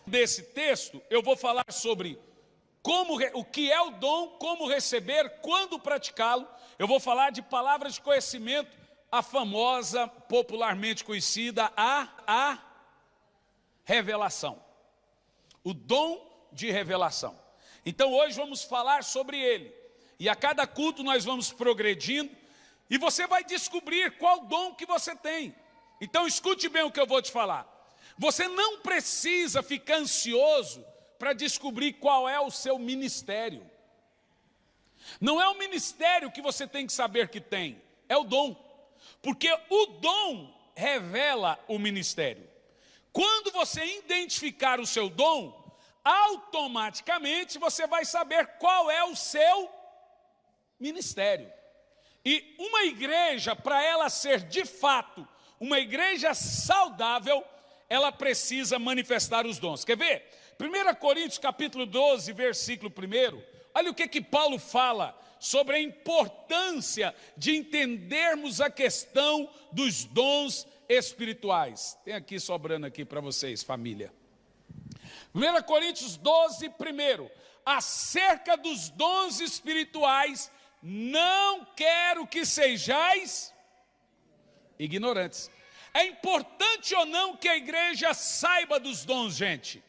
Desse texto, eu vou falar sobre o que é o dom, como receber, quando praticá-lo. Eu vou falar de palavras de conhecimento, a famosa, popularmente conhecida, a revelação. O dom de revelação. Então hoje vamos falar sobre ele. E a cada culto nós vamos progredindo. E você vai descobrir qual dom que você tem. Então escute bem o que eu vou te falar. Você não precisa ficar ansioso para descobrir qual é o seu ministério. Não é o ministério que você tem que saber que tem, é o dom. Porque o dom revela o ministério. Quando você identificar o seu dom, automaticamente você vai saber qual é o seu ministério. E uma igreja, para ela ser de fato uma igreja saudável, ela precisa manifestar os dons. Quer ver? 1 Coríntios capítulo 12, versículo 1, olha o que Paulo fala sobre a importância de entendermos a questão dos dons espirituais. Tem aqui sobrando aqui para vocês, família. 1 Coríntios 12, 1, acerca dos dons espirituais, não quero que sejais ignorantes. É importante ou não que a igreja saiba dos dons, gente?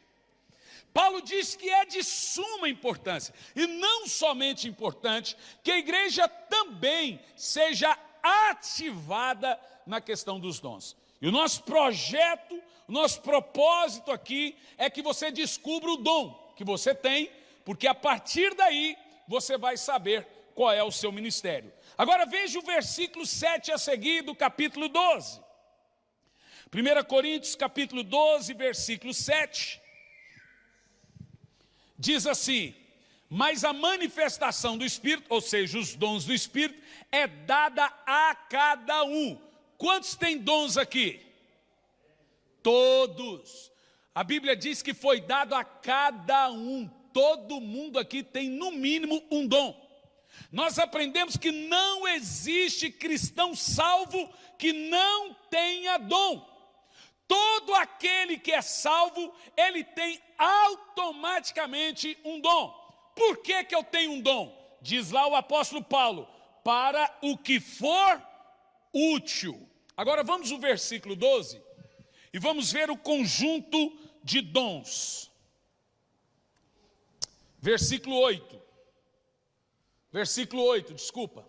Paulo diz que é de suma importância, e não somente importante, que a igreja também seja ativada na questão dos dons. E o nosso projeto, o nosso propósito aqui é que você descubra o dom que você tem, porque a partir daí você vai saber qual é o seu ministério. Agora veja o versículo 7 a seguir do capítulo 12. 1 Coríntios capítulo 12, versículo 7, diz assim: mas a manifestação do Espírito, ou seja, os dons do Espírito, é dada a cada um. Quantos têm dons aqui? Todos. A Bíblia diz que foi dado a cada um. Todo mundo aqui tem no mínimo um dom. Nós aprendemos que não existe cristão salvo que não tenha dom. Todo aquele que é salvo, ele tem automaticamente um dom. Por que eu tenho um dom? Diz lá o apóstolo Paulo, para o que for útil. Agora vamos ao versículo 12 e vamos ver o conjunto de dons. Versículo 8. Versículo 8, desculpa.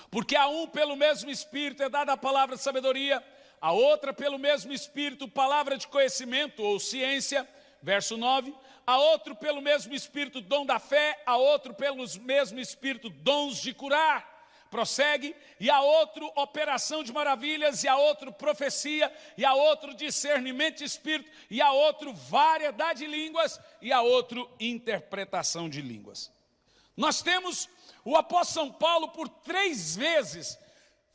Porque a um pelo mesmo Espírito é dada a palavra de sabedoria, a outra pelo mesmo Espírito, palavra de conhecimento ou ciência, verso 9. A outro pelo mesmo Espírito, dom da fé, a outro pelo mesmo Espírito, dons de curar. Prossegue. E a outro operação de maravilhas, e a outro profecia, e a outro discernimento de espírito, e a outro variedade de línguas, e a outro interpretação de línguas. Nós temos o apóstolo São Paulo por 3 vezes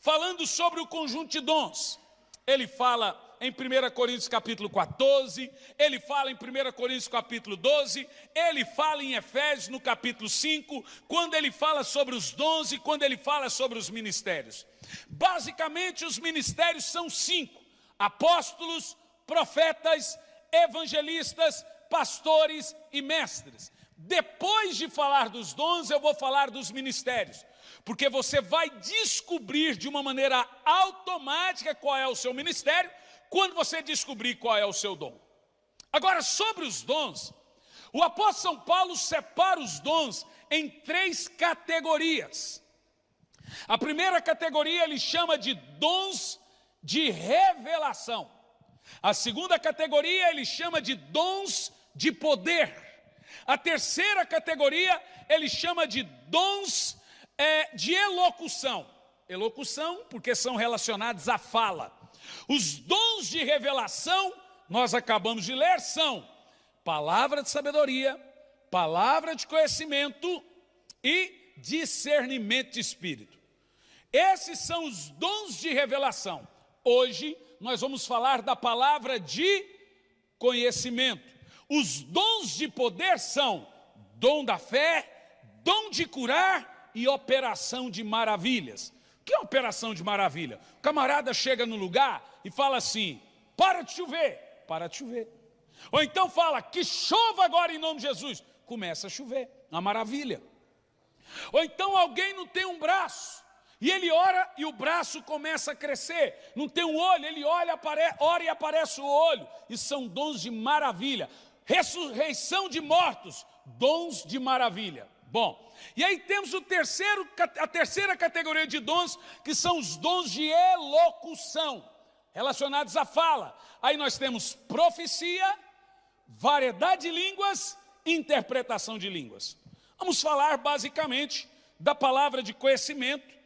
falando sobre o conjunto de dons. Ele fala em 1 Coríntios capítulo 14, ele fala em 1 Coríntios capítulo 12, ele fala em Efésios no capítulo 5, quando ele fala sobre os dons e quando ele fala sobre os ministérios. Basicamente os ministérios são 5, apóstolos, profetas, evangelistas, pastores e mestres. Depois de falar dos dons, eu vou falar dos ministérios, porque você vai descobrir de uma maneira automática qual é o seu ministério, quando você descobrir qual é o seu dom. Agora, sobre os dons, o apóstolo São Paulo separa os dons em 3 categorias. A primeira categoria ele chama de dons de revelação. A segunda categoria ele chama de dons de poder. A terceira categoria ele chama de dons de elocução. Elocução porque são relacionados à fala. Os dons de revelação, nós acabamos de ler, são palavra de sabedoria, palavra de conhecimento e discernimento de espírito. Esses são os dons de revelação. Hoje nós vamos falar da palavra de conhecimento. Os dons de poder são dom da fé, dom de curar e operação de maravilhas. O que é operação de maravilha? O camarada chega no lugar e fala assim: para de chover, para de chover. Ou então fala, que chova agora em nome de Jesus. Começa a chover, uma maravilha. Ou então alguém não tem um braço, e ele ora e o braço começa a crescer. Não tem um olho, ele ora e aparece o olho. E são dons de maravilha. Ressurreição de mortos, dons de maravilha. Bom, e aí temos a terceira categoria de dons, que são os dons de elocução, relacionados à fala. Aí nós temos profecia, variedade de línguas, interpretação de línguas. Vamos falar basicamente da palavra de conhecimento,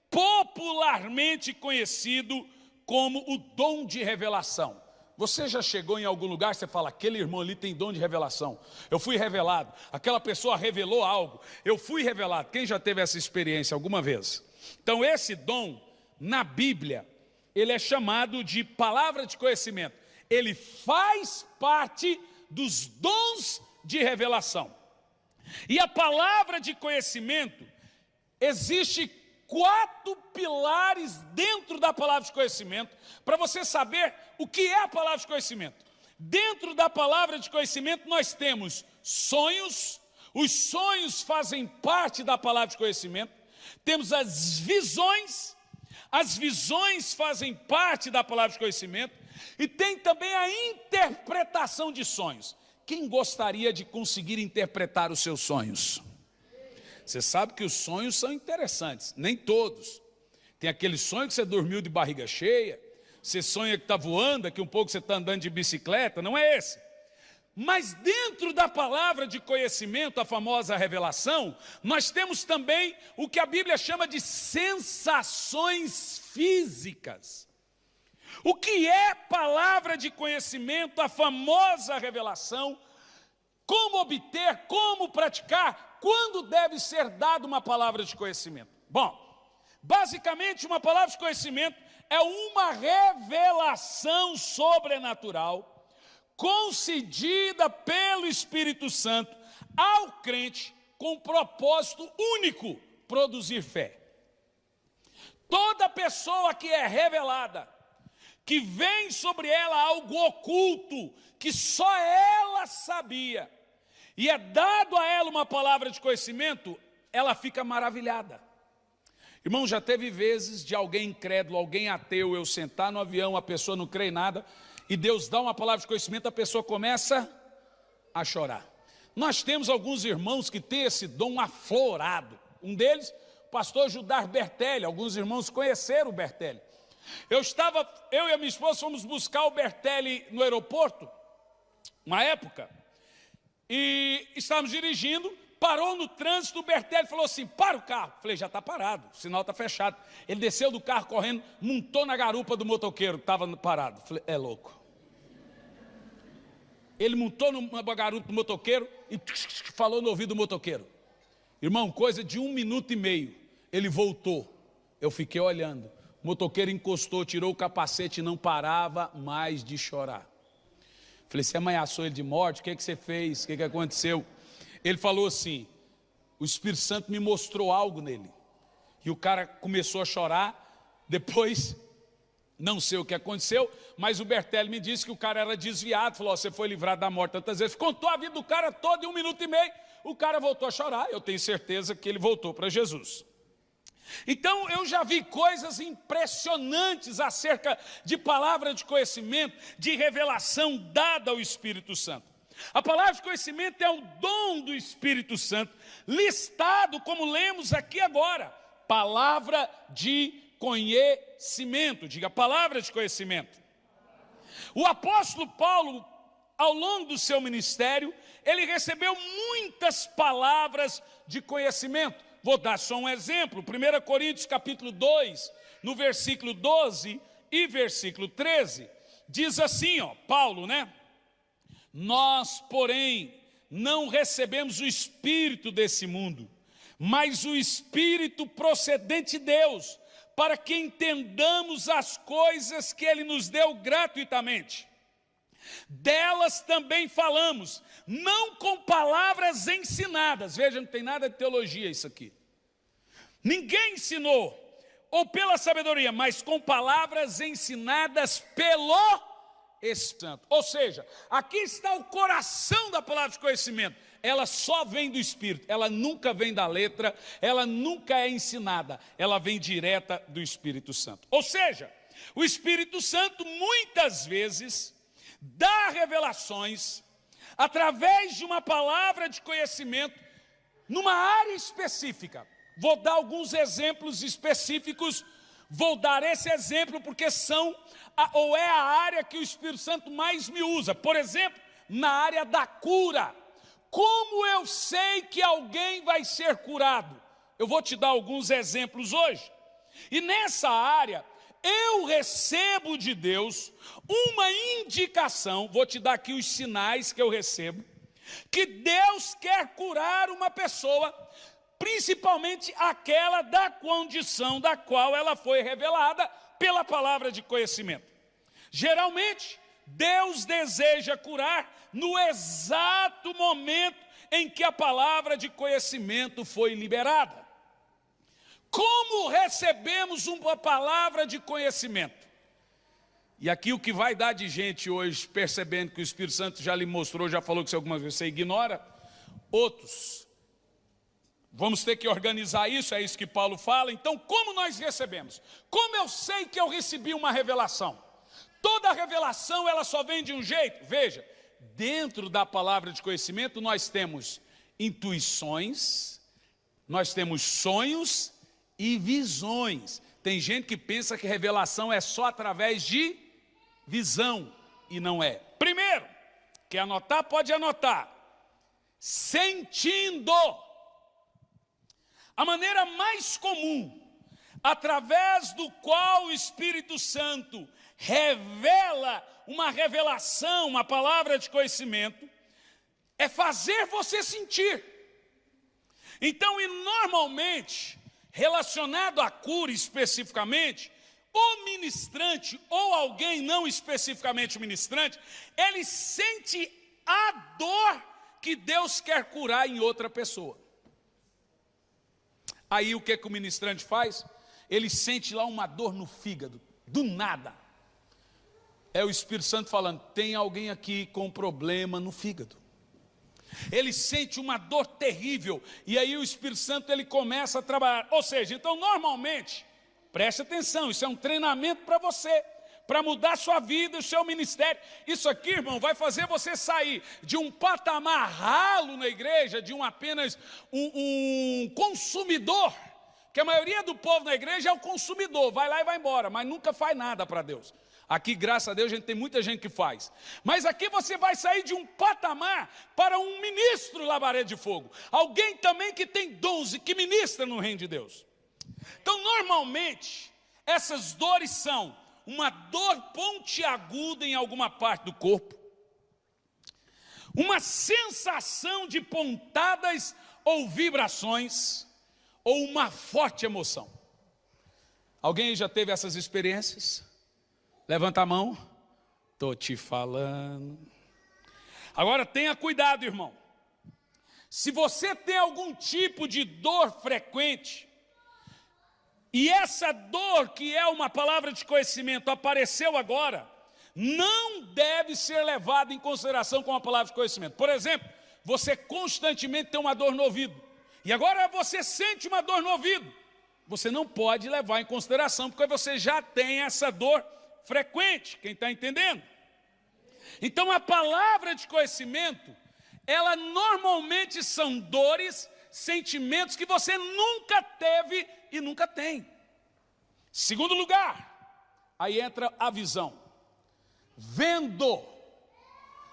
popularmente conhecido como o dom de revelação. Você já chegou em algum lugar, você fala, aquele irmão ali tem dom de revelação. Eu fui revelado, aquela pessoa revelou algo, eu fui revelado. Quem já teve essa experiência alguma vez? Então esse dom, na Bíblia, ele é chamado de palavra de conhecimento. Ele faz parte dos dons de revelação. E a palavra de conhecimento, existe 4 pilares dentro da palavra de conhecimento, para você saber o que é a palavra de conhecimento. Dentro da palavra de conhecimento nós temos sonhos, os sonhos fazem parte da palavra de conhecimento. Temos as visões fazem parte da palavra de conhecimento. E tem também a interpretação de sonhos. Quem gostaria de conseguir interpretar os seus sonhos? Você sabe que os sonhos são interessantes, nem todos. Tem aquele sonho que você dormiu de barriga cheia, você sonha que está voando, daqui um pouco você está andando de bicicleta, não é esse. Mas dentro da palavra de conhecimento, a famosa revelação, nós temos também o que a Bíblia chama de sensações físicas. O que é palavra de conhecimento, a famosa revelação? Como obter, como praticar, quando deve ser dada uma palavra de conhecimento? Bom, basicamente uma palavra de conhecimento é uma revelação sobrenatural concedida pelo Espírito Santo ao crente com propósito único, produzir fé. Toda pessoa que é revelada, que vem sobre ela algo oculto, que só ela sabia, e é dado a ela uma palavra de conhecimento, ela fica maravilhada. Irmão, já teve vezes de alguém incrédulo, alguém ateu, eu sentar no avião, a pessoa não crê em nada, e Deus dá uma palavra de conhecimento, a pessoa começa a chorar. Nós temos alguns irmãos que têm esse dom aflorado. Um deles, o pastor Judar Bertelli. Alguns irmãos conheceram o Bertelli. Eu e a minha esposa fomos buscar o Bertelli no aeroporto, uma época, e estávamos dirigindo, parou no trânsito, o Bertelli falou assim, para o carro. Falei, já está parado, o sinal está fechado. Ele desceu do carro correndo, montou na garupa do motoqueiro que estava parado. Falei, é louco. Ele montou na garupa do motoqueiro e falou no ouvido do motoqueiro. Irmão, coisa de 1 minuto e meio, ele voltou. Eu fiquei olhando. O motoqueiro encostou, tirou o capacete e não parava mais de chorar. Falei, você ameaçou ele de morte? O que você fez? O que aconteceu? Ele falou assim, o Espírito Santo me mostrou algo nele. E o cara começou a chorar, depois, não sei o que aconteceu, mas o Bertelli me disse que o cara era desviado, falou, você foi livrado da morte tantas vezes. Contou a vida do cara toda em 1 minuto e meio, o cara voltou a chorar, eu tenho certeza que ele voltou para Jesus. Então eu já vi coisas impressionantes acerca de palavra de conhecimento, de revelação dada ao Espírito Santo. A palavra de conhecimento é o dom do Espírito Santo, listado como lemos aqui agora, palavra de conhecimento, diga palavra de conhecimento. O apóstolo Paulo, ao longo do seu ministério, ele recebeu muitas palavras de conhecimento. Vou dar só um exemplo, 1 Coríntios capítulo 2, no versículo 12 e versículo 13, diz assim, Paulo, né? Nós, porém, não recebemos o espírito desse mundo, mas o espírito procedente de Deus, para que entendamos as coisas que Ele nos deu gratuitamente. Delas também falamos, não com palavras ensinadas. Veja, não tem nada de teologia isso aqui. Ninguém ensinou, ou pela sabedoria, mas com palavras ensinadas pelo Espírito Santo. Ou seja, aqui está o coração da palavra de conhecimento. Ela só vem do Espírito, ela nunca vem da letra, ela nunca é ensinada, ela vem direta do Espírito Santo. Ou seja, o Espírito Santo muitas vezes dá revelações através de uma palavra de conhecimento numa área específica. Vou dar alguns exemplos específicos. Vou dar esse exemplo porque é a área que o Espírito Santo mais me usa. Por exemplo, na área da cura. Como eu sei que alguém vai ser curado? Eu vou te dar alguns exemplos hoje. E nessa área, eu recebo de Deus uma indicação, vou te dar aqui os sinais que eu recebo, que Deus quer curar uma pessoa, principalmente aquela da condição da qual ela foi revelada pela palavra de conhecimento. Geralmente, Deus deseja curar no exato momento em que a palavra de conhecimento foi liberada. Como recebemos uma palavra de conhecimento? E aqui o que vai dar de gente hoje, percebendo que o Espírito Santo já lhe mostrou, já falou que se alguma vez você ignora, outros. Vamos ter que organizar isso, é isso que Paulo fala. Então, como nós recebemos? Como eu sei que eu recebi uma revelação? Toda revelação, ela só vem de um jeito. Veja, dentro da palavra de conhecimento, nós temos intuições, nós temos sonhos e visões. Tem gente que pensa que revelação é só através de visão, e não é. Primeiro, quer anotar? Pode anotar. Sentindo. A maneira mais comum, através do qual o Espírito Santo revela uma revelação, uma palavra de conhecimento, é fazer você sentir. Então, e normalmente, relacionado à cura especificamente, o ministrante, ou alguém não especificamente ministrante, ele sente a dor que Deus quer curar em outra pessoa. Aí o que o ministrante faz? Ele sente lá uma dor no fígado, do nada. É o Espírito Santo falando, tem alguém aqui com problema no fígado. Ele sente uma dor terrível, e aí o Espírito Santo ele começa a trabalhar. Ou seja, então normalmente, preste atenção, isso é um treinamento para você, para mudar a sua vida, o seu ministério. Isso aqui, irmão, vai fazer você sair de um patamar ralo na igreja, de apenas um consumidor, que a maioria do povo na igreja é o consumidor, vai lá e vai embora, mas nunca faz nada para Deus. Aqui, graças a Deus, tem muita gente que faz. Mas aqui você vai sair de um patamar para um ministro labareda de fogo. Alguém também que tem dons e que ministra no reino de Deus. Então, normalmente, essas dores são uma dor pontiaguda em alguma parte do corpo, uma sensação de pontadas ou vibrações, ou uma forte emoção. Alguém já teve essas experiências? Levanta a mão. Estou te falando. Agora tenha cuidado, irmão. Se você tem algum tipo de dor frequente, e essa dor, que é uma palavra de conhecimento, apareceu agora, não deve ser levada em consideração como uma palavra de conhecimento. Por exemplo, você constantemente tem uma dor no ouvido, e agora você sente uma dor no ouvido. Você não pode levar em consideração, porque você já tem essa dor frequente. Quem está entendendo? Então a palavra de conhecimento, ela normalmente são dores, sentimentos que você nunca teve e nunca tem. Segundo lugar, aí entra a visão. Vendo.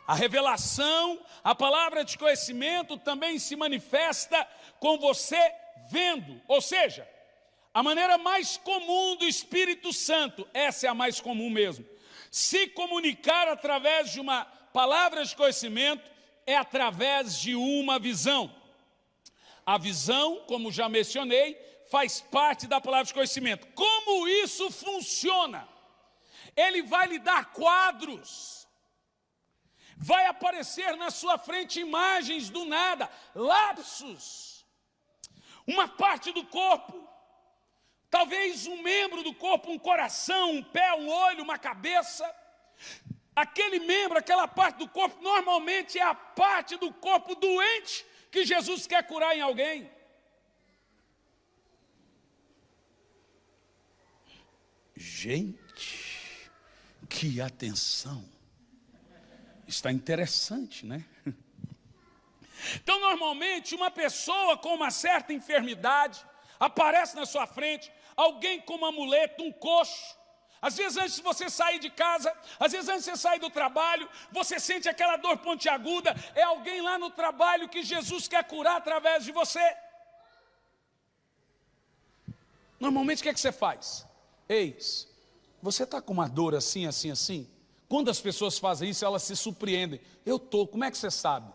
A revelação, a palavra de conhecimento também se manifesta com você vendo. Ou seja, a maneira mais comum do Espírito Santo, essa é a mais comum mesmo, se comunicar através de uma palavra de conhecimento é através de uma visão. A visão, como já mencionei, faz parte da palavra de conhecimento. Como isso funciona? Ele vai lhe dar quadros, vai aparecer na sua frente imagens do nada, lapsos, uma parte do corpo, talvez um membro do corpo, um coração, um pé, um olho, uma cabeça. aquele membro, aquela parte do corpo, normalmente é a parte do corpo doente que Jesus quer curar em alguém. Gente, que atenção. Está interessante, né? Então, normalmente, uma pessoa com uma certa enfermidade aparece na sua frente, alguém com uma muleta, um coxo. Às vezes, antes de você sair de casa, às vezes, antes de você sair do trabalho, você sente aquela dor pontiaguda, é alguém lá no trabalho que Jesus quer curar através de você. Normalmente, o que é que você faz? Eis, você está com uma dor assim, assim, assim? Quando as pessoas fazem isso, elas se surpreendem. Eu estou, como é que você sabe?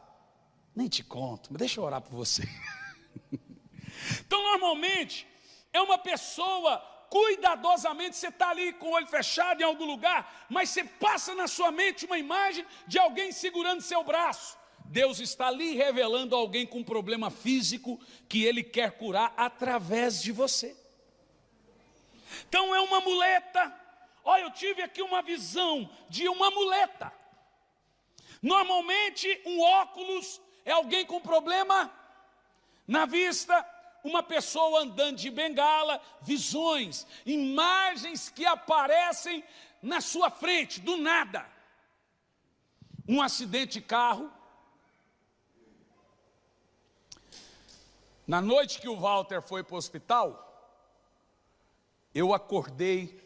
Nem te conto, mas deixa eu orar por você. Então, normalmente, é uma pessoa, cuidadosamente, você está ali com o olho fechado em algum lugar, mas você passa na sua mente uma imagem de alguém segurando seu braço. Deus está ali revelando alguém com um problema físico que Ele quer curar através de você. Então, é uma muleta. Olha, eu tive aqui uma visão de uma muleta. Normalmente, um óculos é alguém com problema na vista, uma pessoa andando de bengala, visões, imagens que aparecem na sua frente, do nada. Um acidente de carro. Na noite que o Walter foi para o hospital, eu acordei,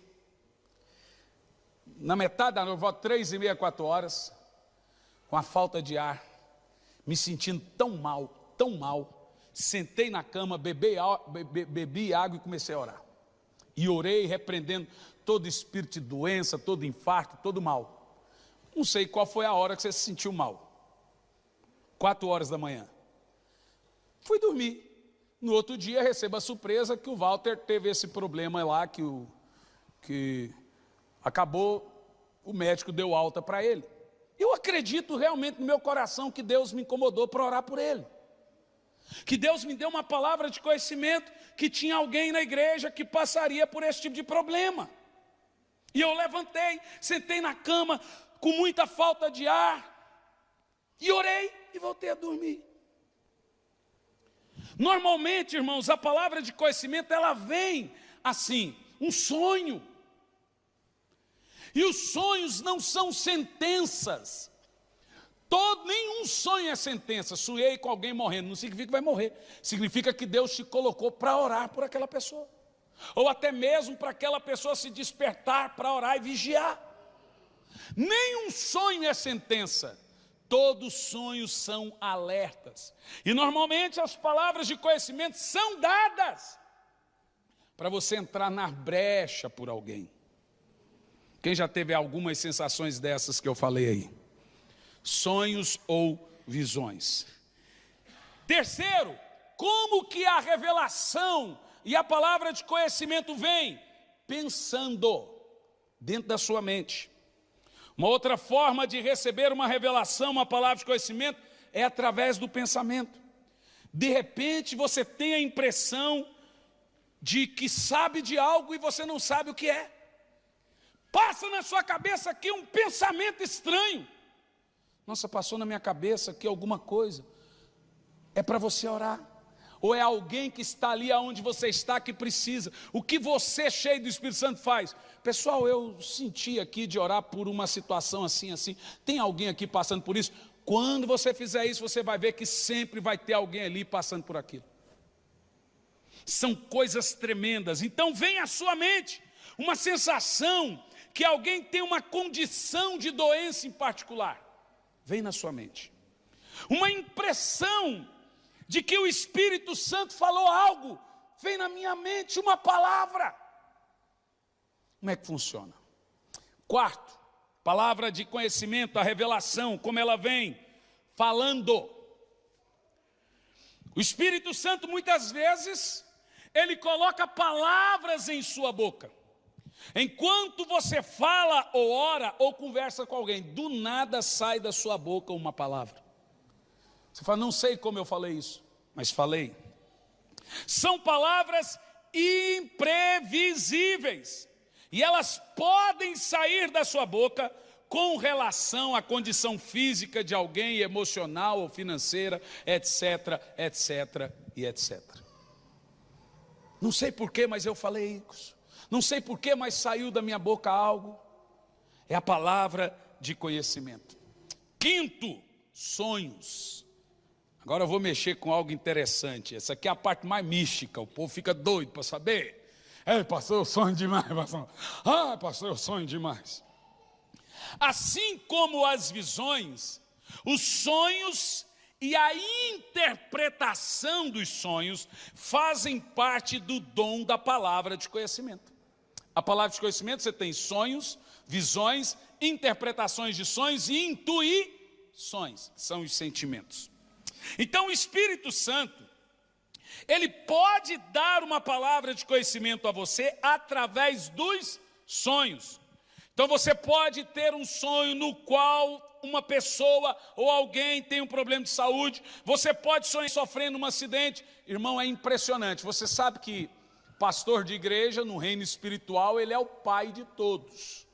na metade da noite, 3h30, 4 horas, com a falta de ar, me sentindo tão mal, sentei na cama, bebi água e comecei a orar. E orei repreendendo todo espírito de doença, todo infarto, todo mal. Não sei qual foi a hora que você se sentiu mal. 4 horas da manhã. Fui dormir. No outro dia recebo a surpresa que o Walter teve esse problema lá, que acabou, o médico deu alta para ele. Eu acredito realmente no meu coração que Deus me incomodou para orar por ele. Que Deus me deu uma palavra de conhecimento que tinha alguém na igreja que passaria por esse tipo de problema. E eu levantei, sentei na cama com muita falta de ar e orei e voltei a dormir. Normalmente, irmãos, a palavra de conhecimento ela vem assim, um sonho. E os sonhos não são sentenças. Nenhum sonho é sentença. Sonhei com alguém morrendo, não significa que vai morrer. Significa que Deus te colocou para orar por aquela pessoa. Ou até mesmo para aquela pessoa se despertar para orar e vigiar. Nenhum sonho é sentença. Todos os sonhos são alertas. E normalmente as palavras de conhecimento são dadas para você entrar na brecha por alguém. Quem já teve algumas sensações dessas que eu falei aí? Sonhos ou visões. Terceiro, como que a revelação e a palavra de conhecimento vem? Pensando dentro da sua mente. Uma outra forma de receber uma revelação, uma palavra de conhecimento, é através do pensamento. De repente você tem a impressão de que sabe de algo e você não sabe o que é. Passa na sua cabeça aqui um pensamento estranho. Nossa, passou na minha cabeça aqui alguma coisa. É para você orar. Ou é alguém que está ali aonde você está que precisa. O que você, cheio do Espírito Santo, faz? Pessoal, eu senti aqui de orar por uma situação assim, assim. Tem alguém aqui passando por isso? Quando você fizer isso, você vai ver que sempre vai ter alguém ali passando por aquilo. São coisas tremendas. Então vem à sua mente uma sensação que alguém tem uma condição de doença em particular. Vem na sua mente. Uma impressão de que o Espírito Santo falou algo. Vem na minha mente uma palavra. Como é que funciona? Quarto, palavra de conhecimento, a revelação, como ela vem? Falando. O Espírito Santo muitas vezes, ele coloca palavras em sua boca. Enquanto você fala ou ora ou conversa com alguém, do nada sai da sua boca uma palavra. Você fala, não sei como eu falei isso, mas falei. São palavras imprevisíveis. E elas podem sair da sua boca com relação à condição física de alguém, emocional ou financeira, etc, etc e etc. Não sei porquê, mas eu falei isso. Não sei porquê, mas saiu da minha boca algo. É a palavra de conhecimento. Quinto, sonhos. Agora eu vou mexer com algo interessante. Essa aqui é a parte mais mística. O povo fica doido para saber. Pastor, eu sonho demais, pastor. Pastor, eu sonho demais. Assim como as visões, os sonhos e a interpretação dos sonhos fazem parte do dom da palavra de conhecimento. A palavra de conhecimento, você tem sonhos, visões, interpretações de sonhos e intuições, que são os sentimentos. Então o Espírito Santo, ele pode dar uma palavra de conhecimento a você através dos sonhos. Então você pode ter um sonho no qual uma pessoa ou alguém tem um problema de saúde. Você pode sonhar sofrendo um acidente. Irmão, é impressionante. Você sabe que pastor de igreja no reino espiritual, ele é o pai de todos.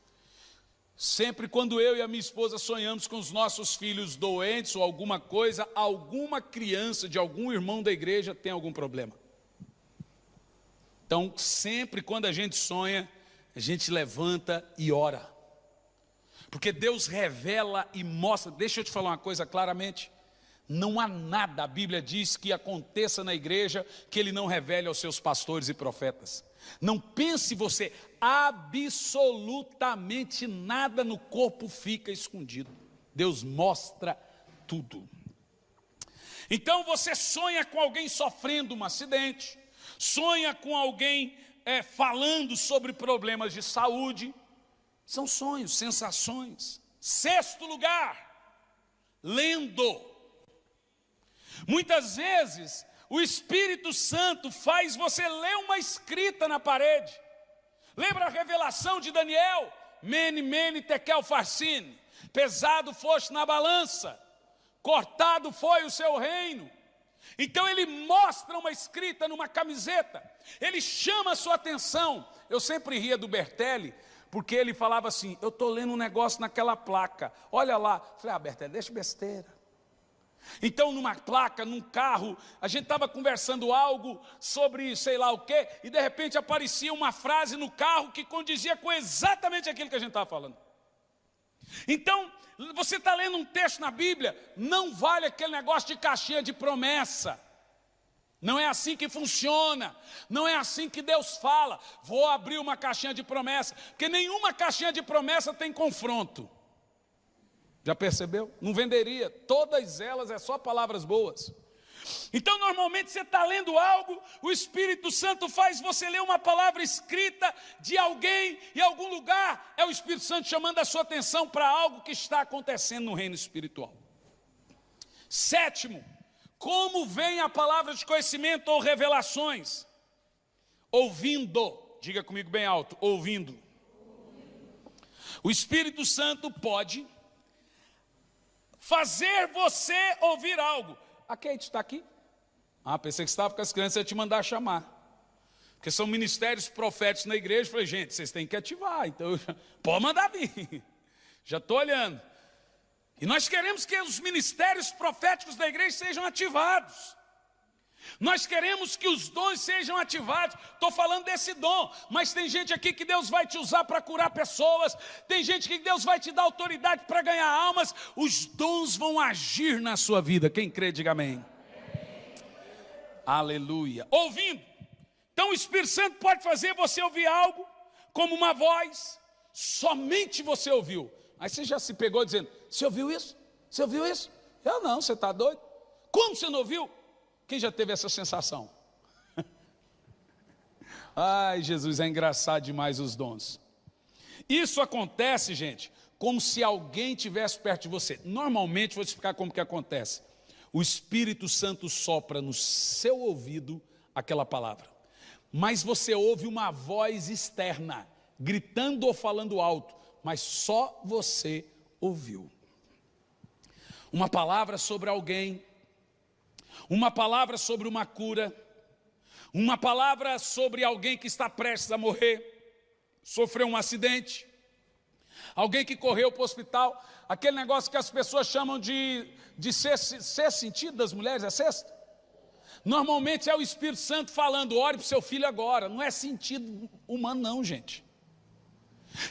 Sempre quando eu e a minha esposa sonhamos com os nossos filhos doentes ou alguma coisa, alguma criança de algum irmão da igreja tem algum problema. Então, sempre quando a gente sonha, a gente levanta e ora. Porque Deus revela e mostra. Deixa eu te falar uma coisa claramente. Não há nada, a Bíblia diz, que aconteça na igreja que Ele não revele aos seus pastores e profetas. Não pense você, absolutamente nada no corpo fica escondido. Deus mostra tudo. Então você sonha com alguém sofrendo um acidente, sonha com alguém falando sobre problemas de saúde. São sonhos, sensações. Sexto lugar, lendo. Muitas vezes o Espírito Santo faz você ler uma escrita na parede. Lembra a revelação de Daniel? Mene, mene, tekel, farcine. Pesado foste na balança, cortado foi o seu reino. Então ele mostra uma escrita numa camiseta. Ele chama a sua atenção. Eu sempre ria do Bertelli, porque ele falava assim, eu estou lendo um negócio naquela placa. Olha lá. Falei, Bertelli, deixa besteira. Então numa placa, num carro, a gente estava conversando algo sobre sei lá o quê, e de repente aparecia uma frase no carro que condizia com exatamente aquilo que a gente estava falando. Então, você está lendo um texto na Bíblia, não vale aquele negócio de caixinha de promessa. Não é assim que funciona, não é assim que Deus fala, vou abrir uma caixinha de promessa, porque nenhuma caixinha de promessa tem confronto. Já percebeu? Não venderia, todas elas é só palavras boas. Então normalmente você está lendo algo, o Espírito Santo faz você ler uma palavra escrita de alguém em algum lugar, é o Espírito Santo chamando a sua atenção para algo que está acontecendo no reino espiritual. Sétimo, como vem a palavra de conhecimento ou revelações? Ouvindo, diga comigo bem alto, ouvindo. O Espírito Santo pode fazer você ouvir algo. A Kate está aqui? Pensei que estava com as crianças, ia te mandar chamar. Porque são ministérios proféticos na igreja. Falei, gente, vocês têm que ativar. Então, pode mandar vir. Já estou olhando. E nós queremos que os ministérios proféticos da igreja sejam ativados. Nós queremos que os dons sejam ativados. Estou falando desse dom, mas tem gente aqui que Deus vai te usar para curar pessoas. Tem gente que Deus vai te dar autoridade para ganhar almas. Os dons vão agir na sua vida. Quem crê, diga amém. Aleluia. Ouvindo. Então o Espírito Santo pode fazer você ouvir algo como uma voz. Somente você ouviu. Aí você já se pegou dizendo, você ouviu isso? Você ouviu isso? Eu não, você está doido? Como você não ouviu? Quem já teve essa sensação? Ai, Jesus, é engraçado demais os dons. Isso acontece, gente, como se alguém estivesse perto de você. Normalmente, vou te explicar como que acontece. O Espírito Santo sopra no seu ouvido aquela palavra. Mas você ouve uma voz externa, gritando ou falando alto, mas só você ouviu. Uma palavra sobre alguém, uma palavra sobre uma cura, uma palavra sobre alguém que está prestes a morrer, sofreu um acidente, Alguém que correu para o hospital, aquele negócio que as pessoas chamam de sexto sentido das mulheres, é sexto? Normalmente é o Espírito Santo falando, ore para o seu filho agora. Não é sentido humano não, gente.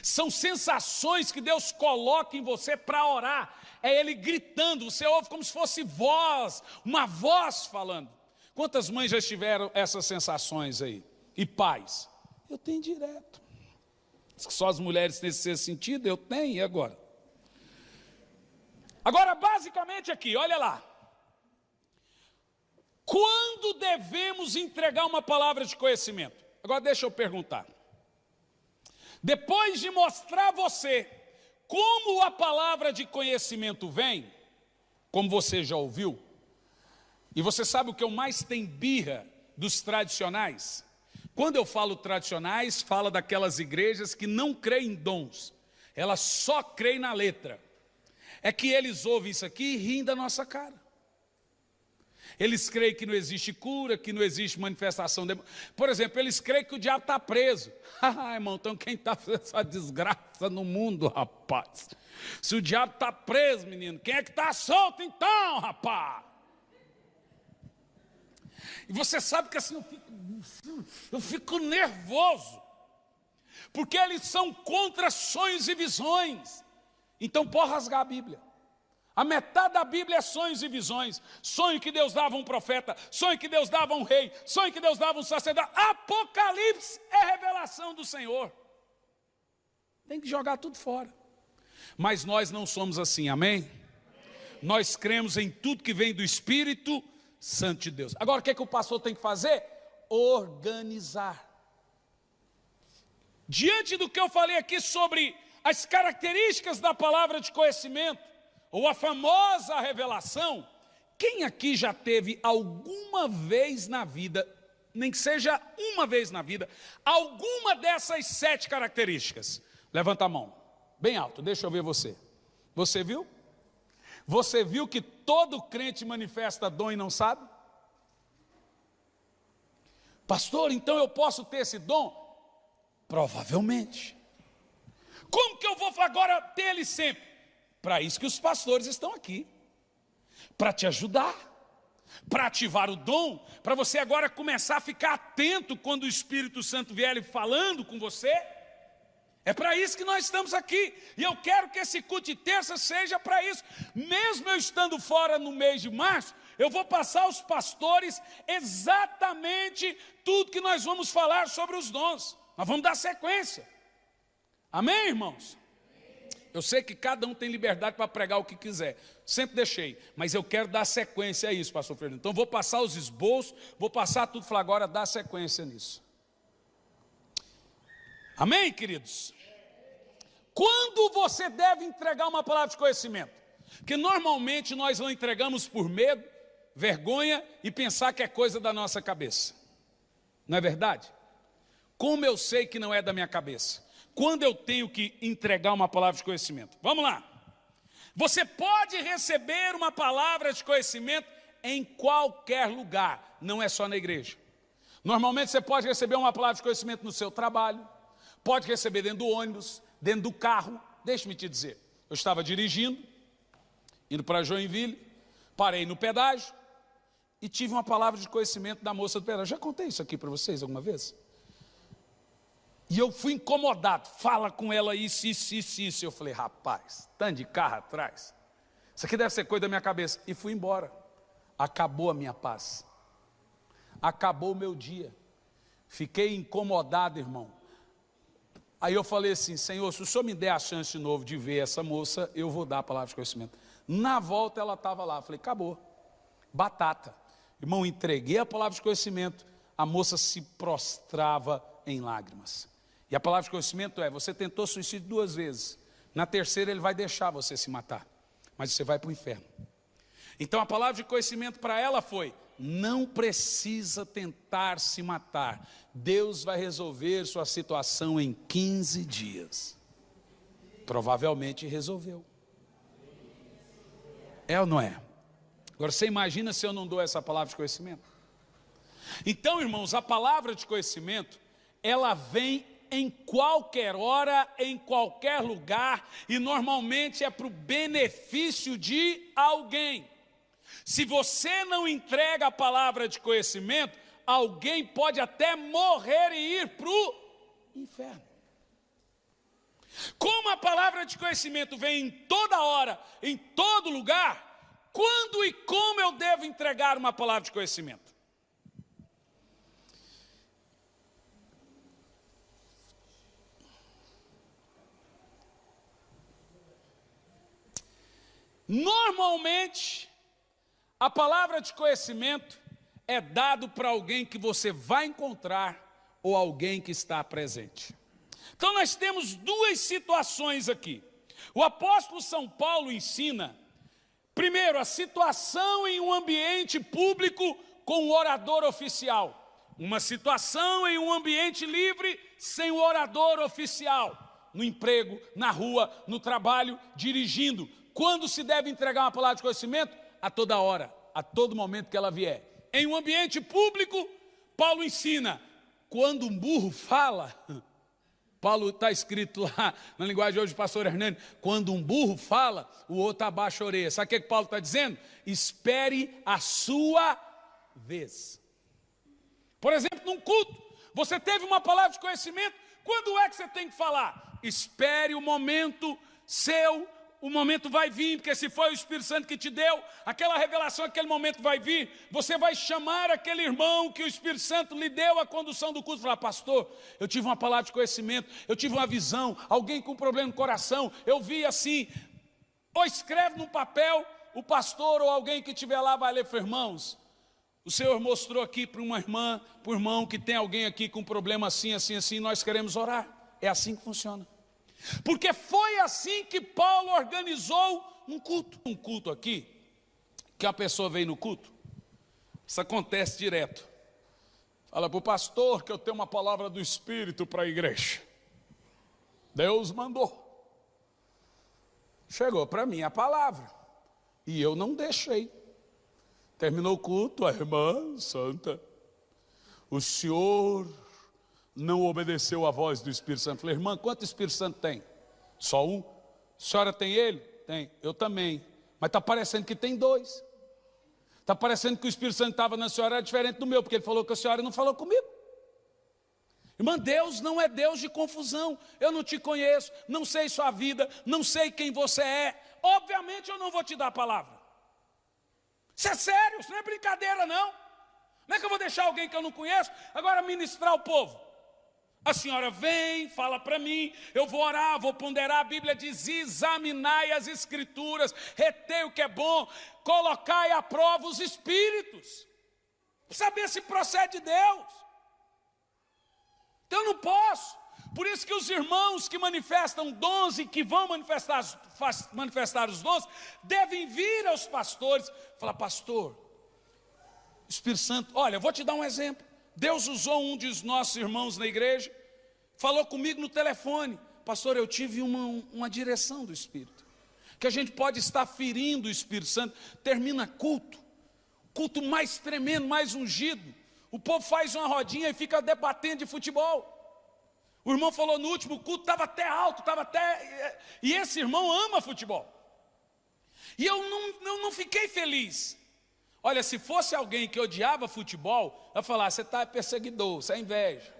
São sensações que Deus coloca em você para orar. É Ele gritando, você ouve como se fosse voz, uma voz falando. Quantas mães já tiveram essas sensações aí? E pais? Eu tenho direto. Só as mulheres têm esse sentido, eu tenho, e agora? Agora, basicamente aqui, olha lá. Quando devemos entregar uma palavra de conhecimento? Agora deixa eu perguntar. Depois de mostrar a você como a palavra de conhecimento vem, como você já ouviu, e você sabe o que eu mais tenho birra dos tradicionais? Quando eu falo tradicionais, fala daquelas igrejas que não creem em dons, elas só creem na letra. É que eles ouvem isso aqui e riem da nossa cara. Eles creem que não existe cura, que não existe manifestação. Por exemplo, eles creem que o diabo está preso. Ah, irmão, então quem está fazendo essa desgraça no mundo, rapaz? Se o diabo está preso, menino, quem é que está solto então, rapaz? E você sabe que assim eu fico nervoso, porque eles são contra sonhos e visões. Então pode rasgar a Bíblia. A metade da Bíblia é sonhos e visões. Sonho que Deus dava a um profeta, sonho que Deus dava a um rei, sonho que Deus dava a um sacerdote. Apocalipse é revelação do Senhor. Tem que jogar tudo fora. Mas nós não somos assim, amém? Nós cremos em tudo que vem do Espírito Santo de Deus. Agora o que é que o pastor tem que fazer? Organizar. Diante do que eu falei aqui sobre as características da palavra de conhecimento, ou a famosa revelação, quem aqui já teve alguma vez na vida, nem que seja uma vez na vida, alguma dessas 7 características? Levanta a mão, bem alto, deixa eu ver você. Você viu? Você viu que todo crente manifesta dom e não sabe? Pastor, então eu posso ter esse dom? Provavelmente. Como que eu vou agora ter ele sempre? Para isso que os pastores estão aqui, para te ajudar, para ativar o dom, para você agora começar a ficar atento quando o Espírito Santo vier falando com você. É para isso que nós estamos aqui, e eu quero que esse culto de terça seja para isso. Mesmo eu estando fora no mês de março, eu vou passar aos pastores exatamente tudo que nós vamos falar sobre os dons. Nós vamos dar sequência. Amém, irmãos? Eu sei que cada um tem liberdade para pregar o que quiser, sempre deixei, mas eu quero dar sequência a isso, pastor Fernando. Então vou passar os esboços, vou passar tudo, falar agora, dá sequência nisso. Amém, queridos? Quando você deve entregar uma palavra de conhecimento? Que normalmente nós não entregamos por medo, vergonha e pensar que é coisa da nossa cabeça. Não é verdade? Como eu sei que não é da minha cabeça? Quando eu tenho que entregar uma palavra de conhecimento? Vamos lá. Você pode receber uma palavra de conhecimento em qualquer lugar, não é só na igreja. Normalmente você pode receber uma palavra de conhecimento no seu trabalho, pode receber dentro do ônibus, dentro do carro. Deixe-me te dizer, eu estava dirigindo, indo para Joinville, parei no pedágio e tive uma palavra de conhecimento da moça do pedágio. Já contei isso aqui para vocês alguma vez? E eu fui incomodado, fala com ela isso. Eu falei, rapaz, tanto de carro atrás, isso aqui deve ser coisa da minha cabeça. E fui embora. Acabou a minha paz. Acabou o meu dia. Fiquei incomodado, irmão. Aí eu falei assim, Senhor, se o Senhor me der a chance de novo de ver essa moça, eu vou dar a palavra de conhecimento. Na volta ela estava lá, eu falei, acabou. Batata. Irmão, entreguei a palavra de conhecimento, a moça se prostrava em lágrimas. E a palavra de conhecimento é, você tentou suicídio 2 vezes, na terceira ele vai deixar você se matar, mas você vai para o inferno. Então a palavra de conhecimento para ela foi, não precisa tentar se matar, Deus vai resolver sua situação em 15 dias. Provavelmente resolveu. É ou não é? Agora você imagina se eu não dou essa palavra de conhecimento? Então, irmãos, a palavra de conhecimento, ela vem em qualquer hora, em qualquer lugar, e normalmente é para o benefício de alguém. Se você não entrega a palavra de conhecimento, alguém pode até morrer e ir para o inferno. Como a palavra de conhecimento vem em toda hora, em todo lugar, quando e como eu devo entregar uma palavra de conhecimento? Normalmente, a palavra de conhecimento é dado para alguém que você vai encontrar ou alguém que está presente. Então nós temos duas situações aqui. O apóstolo São Paulo ensina, primeiro, a situação em um ambiente público com o orador oficial. Uma situação em um ambiente livre sem o orador oficial. No emprego, na rua, no trabalho, dirigindo. Quando se deve entregar uma palavra de conhecimento? A toda hora, a todo momento que ela vier. Em um ambiente público, Paulo ensina, quando um burro fala, Paulo está escrito lá na linguagem hoje do pastor Hernani, quando um burro fala, o outro abaixa a orelha. Sabe o que Paulo está dizendo? Espere a sua vez. Por exemplo, num culto, você teve uma palavra de conhecimento, quando é que você tem que falar? Espere o momento seu. O momento vai vir, porque se foi o Espírito Santo que te deu, aquela revelação, aquele momento vai vir, você vai chamar aquele irmão que o Espírito Santo lhe deu a condução do culto, e falar, pastor, eu tive uma palavra de conhecimento, eu tive uma visão, alguém com problema no coração, eu vi assim, ou escreve num papel, o pastor ou alguém que estiver lá vai ler, irmãos, o Senhor mostrou aqui para uma irmã, para um irmão que tem alguém aqui com problema assim, assim, assim, nós queremos orar, é assim que funciona. Porque foi assim que Paulo organizou um culto. Um culto aqui, que a pessoa vem no culto, isso acontece direto. Fala para o pastor que eu tenho uma palavra do Espírito para a igreja. Deus mandou. Chegou para mim a palavra. E eu não deixei. Terminou o culto, a irmã santa, o senhor não obedeceu à voz do Espírito Santo. Falei, irmã, quanto Espírito Santo tem? Só um? A senhora tem ele? Tem. Eu também. Mas está parecendo que tem dois. Está parecendo que o Espírito Santo estava na senhora, era diferente do meu, porque ele falou que a senhora não falou comigo. Irmã, Deus não é Deus de confusão. Eu não te conheço, não sei sua vida, não sei quem você é. Obviamente eu não vou te dar a palavra. Isso é sério, isso não é brincadeira não. Não é que eu vou deixar alguém que eu não conheço, agora ministrar o povo. A senhora vem, fala para mim, eu vou orar, vou ponderar, a Bíblia diz, examinai as Escrituras, retei o que é bom, colocai à prova os Espíritos, saber se procede de Deus. Então eu não posso, por isso que os irmãos que manifestam dons e que vão manifestar os dons, devem vir aos pastores, falar, pastor, Espírito Santo, olha, eu vou te dar um exemplo. Deus usou um dos nossos irmãos na igreja, falou comigo no telefone, pastor, eu tive uma direção do Espírito, que a gente pode estar ferindo o Espírito Santo, termina culto mais tremendo, mais ungido, o povo faz uma rodinha e fica debatendo de futebol. O irmão falou no último culto, estava até alto, e esse irmão ama futebol, e eu não fiquei feliz. Olha, se fosse alguém que odiava futebol, eu ia falar, você está perseguidor, você é inveja.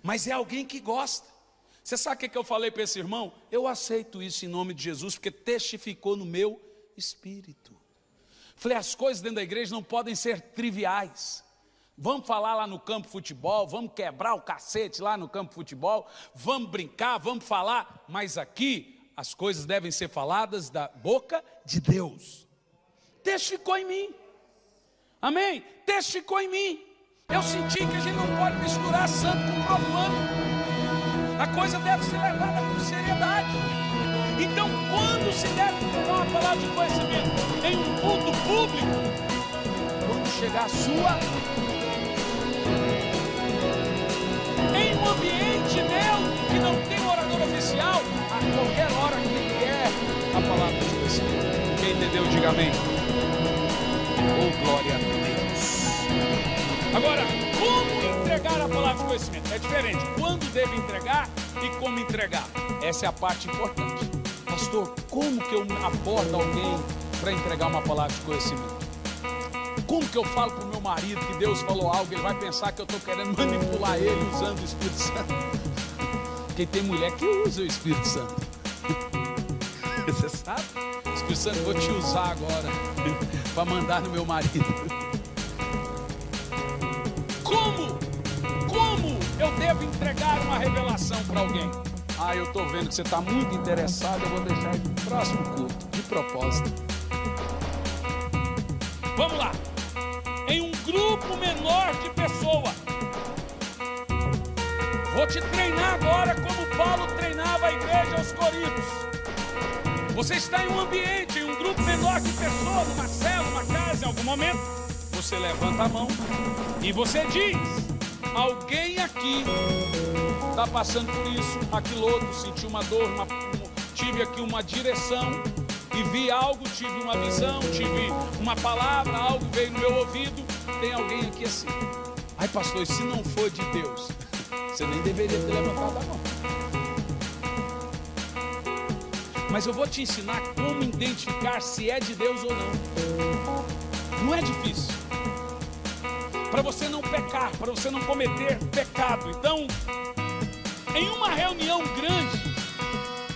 Mas é alguém que gosta. Você sabe o que eu falei para esse irmão? Eu aceito isso em nome de Jesus, porque testificou no meu espírito. Falei, as coisas dentro da igreja não podem ser triviais. Vamos falar lá no campo de futebol, vamos quebrar o cacete lá no campo de futebol, vamos brincar, vamos falar, mas aqui as coisas devem ser faladas da boca de Deus. Testificou em mim, amém? Testificou em mim. Eu senti que a gente não pode misturar santo com profano, a coisa deve ser levada com seriedade. Então quando se deve dar uma palavra de conhecimento em um culto público, quando chegar a sua, em um ambiente neutro que não tem orador oficial, a qualquer hora que quer a palavra de conhecimento. Quem entendeu, diga amém. Oh, glória a Deus. Agora, como entregar a palavra palavra de conhecimento. É diferente. Quando devo entregar e como entregar. Essa é a parte importante. Pastor, como que eu abordo alguém para entregar uma palavra de conhecimento? Como que eu falo para o meu marido que Deus falou algo, ele vai pensar que eu estou querendo manipular ele usando o Espírito Santo? Porque tem mulher que usa o Espírito Santo. Você sabe? O Espírito Santo, vou te usar agora para mandar no meu marido. Como eu devo entregar uma revelação para alguém? Ah, eu estou vendo que você está muito interessado, eu vou deixar ele no próximo culto, de propósito. Vamos lá. Em um grupo menor de pessoas. Vou te treinar agora como Paulo treinava a igreja aos Coríntios. Você está em um ambiente, em um grupo menor de pessoas, numa cela, numa casa, em algum momento. Você levanta a mão e você diz: alguém aqui está passando por isso, aquilo outro, senti uma dor, tive aqui uma direção e vi algo, tive uma visão, tive uma palavra, algo veio no meu ouvido. Tem alguém aqui assim. Ai, pastor, e se não for de Deus? Você nem deveria ter levantado a mão. Mas eu vou te ensinar como identificar se é de Deus ou não. Não é difícil. Para você não pecar, para você não cometer pecado. Então, em uma reunião grande,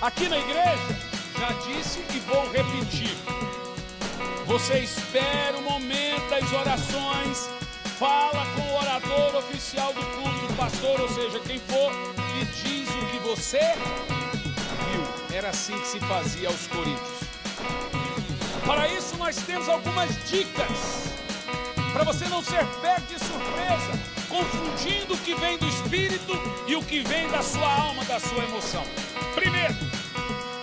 aqui na igreja, já disse e vou repetir. Você espera o momento das orações, fala com o orador oficial do culto, o pastor, ou seja, quem for, e diz o que você viu. Era assim que se fazia aos Coríntios. Para isso nós temos algumas dicas, para você não ser pego de surpresa, confundindo o que vem do Espírito e o que vem da sua alma, da sua emoção. Primeiro,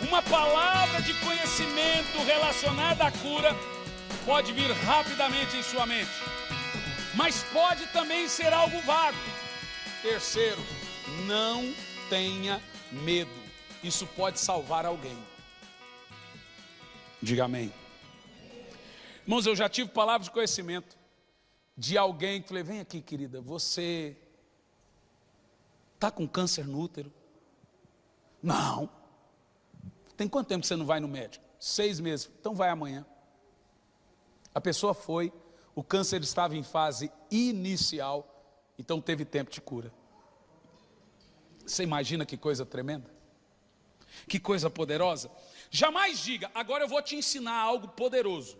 uma palavra de conhecimento relacionada à cura pode vir rapidamente em sua mente, mas pode também ser algo vago. Terceiro, não tenha medo. Isso pode salvar alguém. Diga amém. Irmãos, eu já tive palavras de conhecimento de alguém que falei: vem aqui, querida, você está com câncer no útero? Não. Tem quanto tempo que você não vai no médico? 6 meses. Então vai amanhã. A pessoa foi, o câncer estava em fase inicial, então teve tempo de cura. Você imagina que coisa tremenda? Que coisa poderosa? Jamais diga: agora eu vou te ensinar algo poderoso.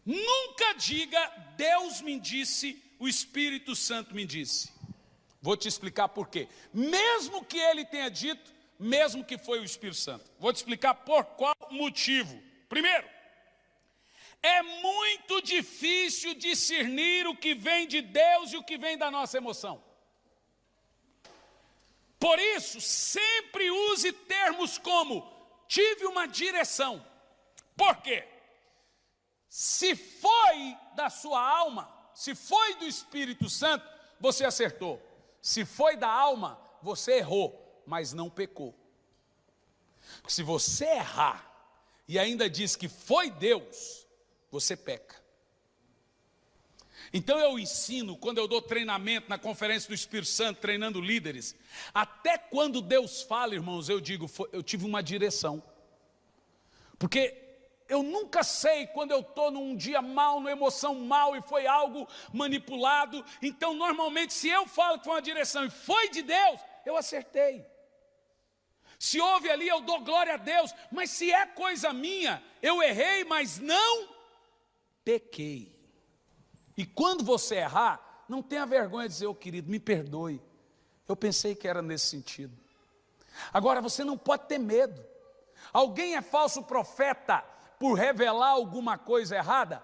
Nunca diga: Deus me disse, o Espírito Santo me disse. Vou te explicar por quê. Mesmo que ele tenha dito, mesmo que foi o Espírito Santo. Vou te explicar por qual motivo. Primeiro, é muito difícil discernir o que vem de Deus e o que vem da nossa emoção. Por isso, sempre use termos como: tive uma direção. Por quê? Se foi da sua alma, se foi do Espírito Santo, você acertou. Se foi da alma, você errou, mas não pecou. Porque se você errar e ainda diz que foi Deus, você peca. Então eu ensino, quando eu dou treinamento na conferência do Espírito Santo, treinando líderes, até quando Deus fala, irmãos, eu digo: eu tive uma direção. Porque eu nunca sei quando eu estou num dia mal, numa emoção mal e foi algo manipulado. Então normalmente, se eu falo que foi uma direção e foi de Deus, eu acertei. Se houve ali, eu dou glória a Deus. Mas se é coisa minha, eu errei, mas não pequei. E quando você errar, não tenha vergonha de dizer: ô querido, me perdoe, eu pensei que era nesse sentido. Agora, você não pode ter medo. Alguém é falso profeta por revelar alguma coisa errada?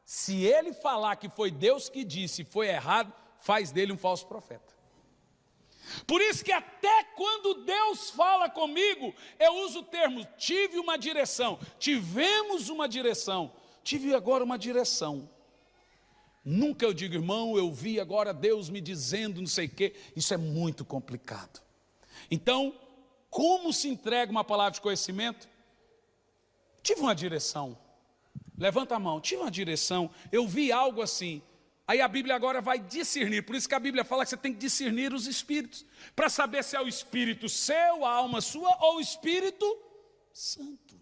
Se ele falar que foi Deus que disse e foi errado, faz dele um falso profeta. Por isso que até quando Deus fala comigo, eu uso o termo: tive uma direção, tivemos uma direção, tive agora uma direção. Nunca eu digo: irmão, eu vi agora Deus me dizendo não sei o quê. Isso é muito complicado. Então, como se entrega uma palavra de conhecimento? Tive uma direção. Levanta a mão. Tive uma direção. Eu vi algo assim. Aí a Bíblia agora vai discernir, por isso que a Bíblia fala que você tem que discernir os espíritos, para saber se é o espírito seu, a alma sua, ou o Espírito Santo.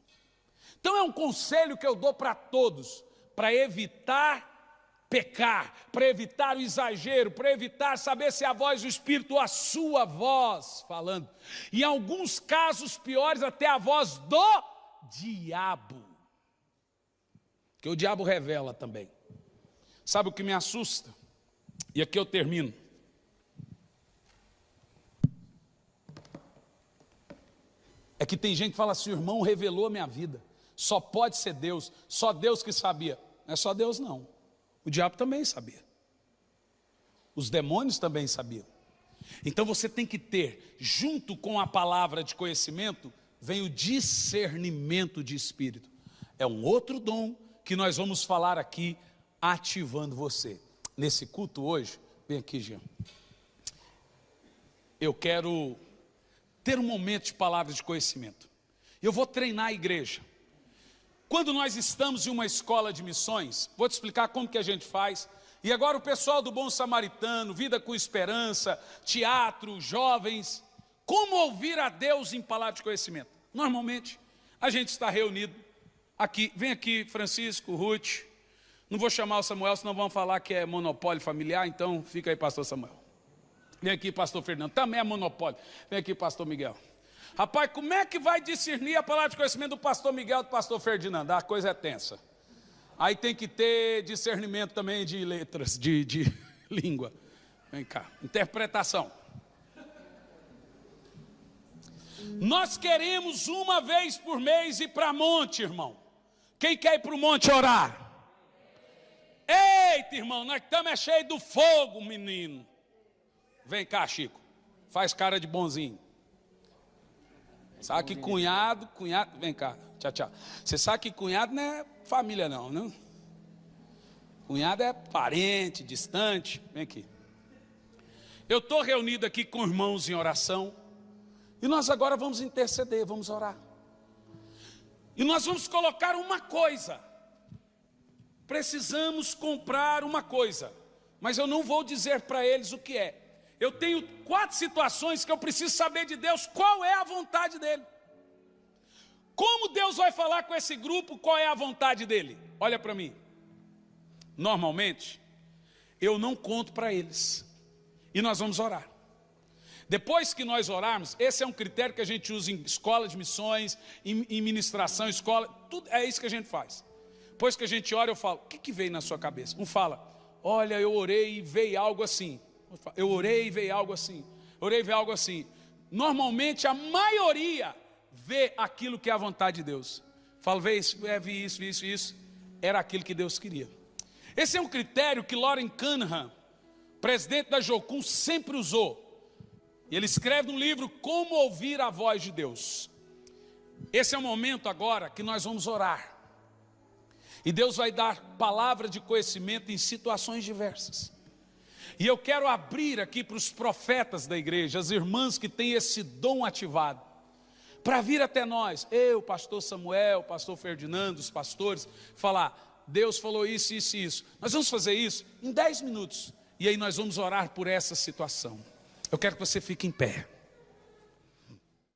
Então é um conselho que eu dou para todos, para evitar pecar, para evitar o exagero, para evitar saber se é a voz do Espírito ou a sua voz falando. Em alguns casos piores, até a voz do diabo. Que o diabo revela também. Sabe o que me assusta? E aqui eu termino. É que tem gente que fala assim, o irmão revelou a minha vida. Só pode ser Deus, só Deus que sabia. Não é só Deus não. O diabo também sabia. Os demônios também sabiam. Então você tem que ter, junto com a palavra de conhecimento, vem o discernimento de espírito. É um outro dom que nós vamos falar aqui, ativando você. Nesse culto hoje, vem aqui, Jean. Eu quero ter um momento de palavra de conhecimento. Eu vou treinar a igreja. Quando nós estamos em uma escola de missões, vou te explicar como que a gente faz. E agora o pessoal do Bom Samaritano, Vida com Esperança, teatro, jovens, como ouvir a Deus em palavra de conhecimento? Normalmente, a gente está reunido aqui, vem aqui Francisco, Ruth, não vou chamar o Samuel, senão vão falar que é monopólio familiar, então fica aí pastor Samuel. Vem aqui pastor Fernando, também é monopólio, vem aqui pastor Miguel. Rapaz, como é que vai discernir a palavra de conhecimento do pastor Miguel e do pastor Ferdinando? A coisa é tensa. Aí tem que ter discernimento também de letras, de língua. Vem cá, interpretação. Nós queremos uma vez por mês ir para monte, irmão. Quem quer ir para o monte orar? Eita, irmão, nós estamos cheios do fogo, menino. Vem cá, Chico, faz cara de bonzinho. Sabe que cunhado, vem cá, tchau. Você sabe que cunhado não é família não, né? Cunhado é parente, distante, vem aqui. Eu estou reunido aqui com irmãos em oração, e nós agora vamos interceder, vamos orar. E nós vamos colocar uma coisa, precisamos comprar uma coisa, mas eu não vou dizer para eles o que é. Eu tenho 4 situações que eu preciso saber de Deus, qual é a vontade dele. Como Deus vai falar com esse grupo, qual é a vontade dele? Olha para mim. Normalmente, eu não conto para eles. E nós vamos orar. Depois que nós orarmos, esse é um critério que a gente usa em escola de missões, em ministração, escola, tudo é isso que a gente faz. Depois que a gente ora, eu falo, o que veio na sua cabeça? Um fala, olha, eu orei e veio algo assim. Eu orei e veio algo assim. Orei e veio algo assim. Normalmente a maioria vê aquilo que é a vontade de Deus. Fala, vi isso. Era aquilo que Deus queria. Esse é um critério que Loren Cunningham, presidente da Jocum, sempre usou. E ele escreve no livro Como Ouvir a Voz de Deus. Esse é o momento agora que nós vamos orar. E Deus vai dar palavra de conhecimento em situações diversas. E eu quero abrir aqui para os profetas da igreja, as irmãs que têm esse dom ativado, para vir até nós, eu, pastor Samuel, pastor Ferdinando, os pastores, falar, Deus falou isso. Nós vamos fazer isso em 10 minutos, e aí nós vamos orar por essa situação. Eu quero que você fique em pé.